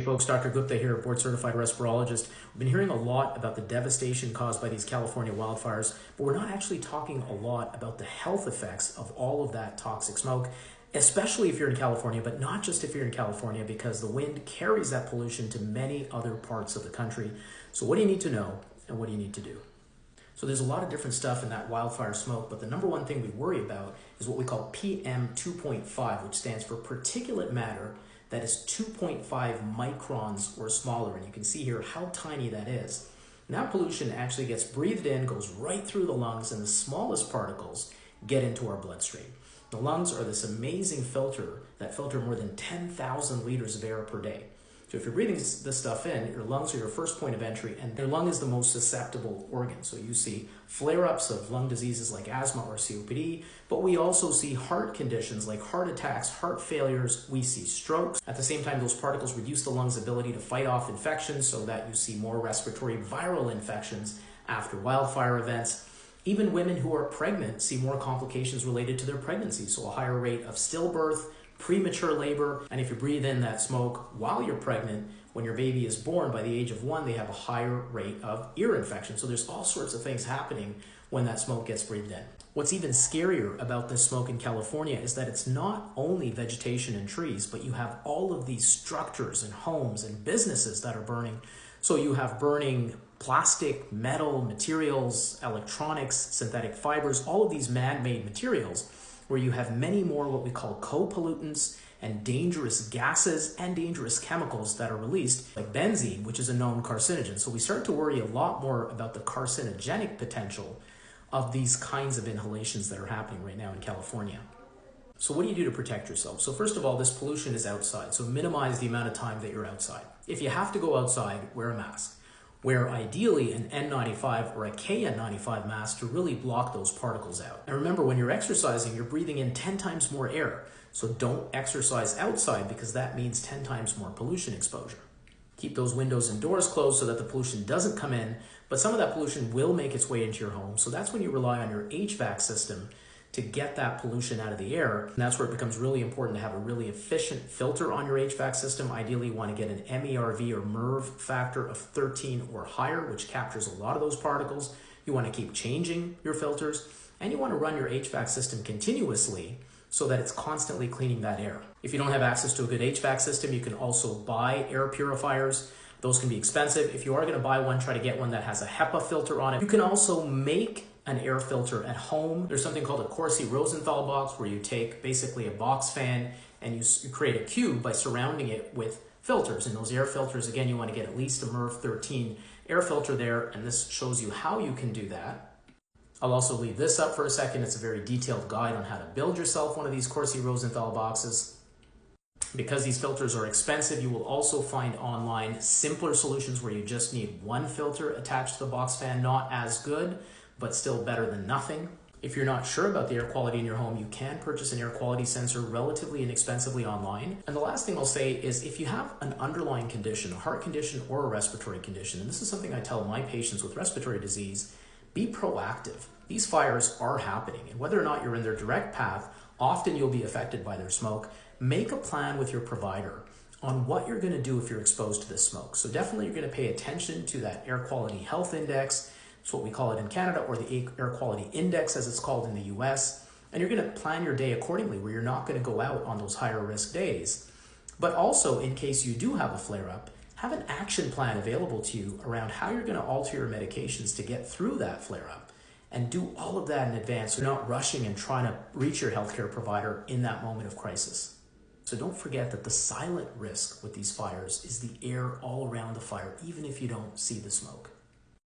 Hey folks, Dr. Gupta here, board certified respirologist. We've been hearing a lot about the devastation caused by these California wildfires, but we're not actually talking a lot about the health effects of all of that toxic smoke, especially if you're in California, but not just if you're in California, because the wind carries that pollution to many other parts of the country. So what do you need to know and what do you need to do? So there's a lot of different stuff in that wildfire smoke, but the number one thing we worry about is what we call PM 2.5, which stands for particulate matter that is 2.5 microns or smaller. And you can see here how tiny that is. And that pollution actually gets breathed in, goes right through the lungs, and the smallest particles get into our bloodstream. The lungs are this amazing filter that filter more than 10,000 liters of air per day. So if you're breathing this stuff in, your lungs are your first point of entry, and your lung is the most susceptible organ. So you see flare-ups of lung diseases like asthma or COPD, but we also see heart conditions like heart attacks, heart failures, we see strokes. At the same time, those particles reduce the lung's ability to fight off infections so that you see more respiratory viral infections after wildfire events. Even women who are pregnant see more complications related to their pregnancy, so a higher rate of stillbirth, premature labor, and if you breathe in that smoke while you're pregnant, when your baby is born by the age of 1, they have a higher rate of ear infection. So there's all sorts of things happening when that smoke gets breathed in. What's even scarier about this smoke in California is that it's not only vegetation and trees, but you have all of these structures and homes and businesses that are burning. So you have burning plastic, metal, materials, electronics, synthetic fibers, all of these man-made materials, where you have many more what we call co-pollutants and dangerous gases and dangerous chemicals that are released, like benzene, which is a known carcinogen. So we start to worry a lot more about the carcinogenic potential of these kinds of inhalations that are happening right now in California. So what do you do to protect yourself? So first of all, this pollution is outside, so minimize the amount of time that you're outside. If you have to go outside, wear a mask. Wear ideally an N95 or a KN95 mask to really block those particles out. And remember, when you're exercising, you're breathing in 10 times more air. So don't exercise outside because that means 10 times more pollution exposure. Keep those windows and doors closed so that the pollution doesn't come in, but some of that pollution will make its way into your home. So that's when you rely on your HVAC system to get that pollution out of the air. And that's where it becomes really important to have a really efficient filter on your HVAC system. Ideally, you want to get an MERV or MERV factor of 13 or higher, which captures a lot of those particles. You want to keep changing your filters, and you want to run your HVAC system continuously so that it's constantly cleaning that air. If you don't have access to a good HVAC system, you can also buy air purifiers. Those can be expensive. If you are going to buy one, try to get one that has a HEPA filter on it. You can also make an air filter at home. There's something called a Corsi-Rosenthal box where you take basically a box fan and you create a cube by surrounding it with filters. And those air filters, again, you want to get at least a MERV 13 air filter there, and this shows you how you can do that. I'll also leave this up for a second. It's a very detailed guide on how to build yourself one of these Corsi-Rosenthal boxes. Because these filters are expensive, you will also find online simpler solutions where you just need one filter attached to the box fan. Not as good, but still better than nothing. If you're not sure about the air quality in your home, you can purchase an air quality sensor relatively inexpensively online. And the last thing I'll say is if you have an underlying condition, a heart condition or a respiratory condition, and this is something I tell my patients with respiratory disease, be proactive. These fires are happening, and whether or not you're in their direct path, often you'll be affected by their smoke. Make a plan with your provider on what you're going to do if you're exposed to this smoke. So definitely you're going to pay attention to that air quality health index. It's what we call it in Canada, or the air quality index as it's called in the US. And you're going to plan your day accordingly, where you're not going to go out on those higher risk days. But also, in case you do have a flare-up, have an action plan available to you around how you're going to alter your medications to get through that flare-up. And do all of that in advance, so you're not rushing and trying to reach your healthcare provider in that moment of crisis. So don't forget that the silent risk with these fires is the air all around the fire, even if you don't see the smoke.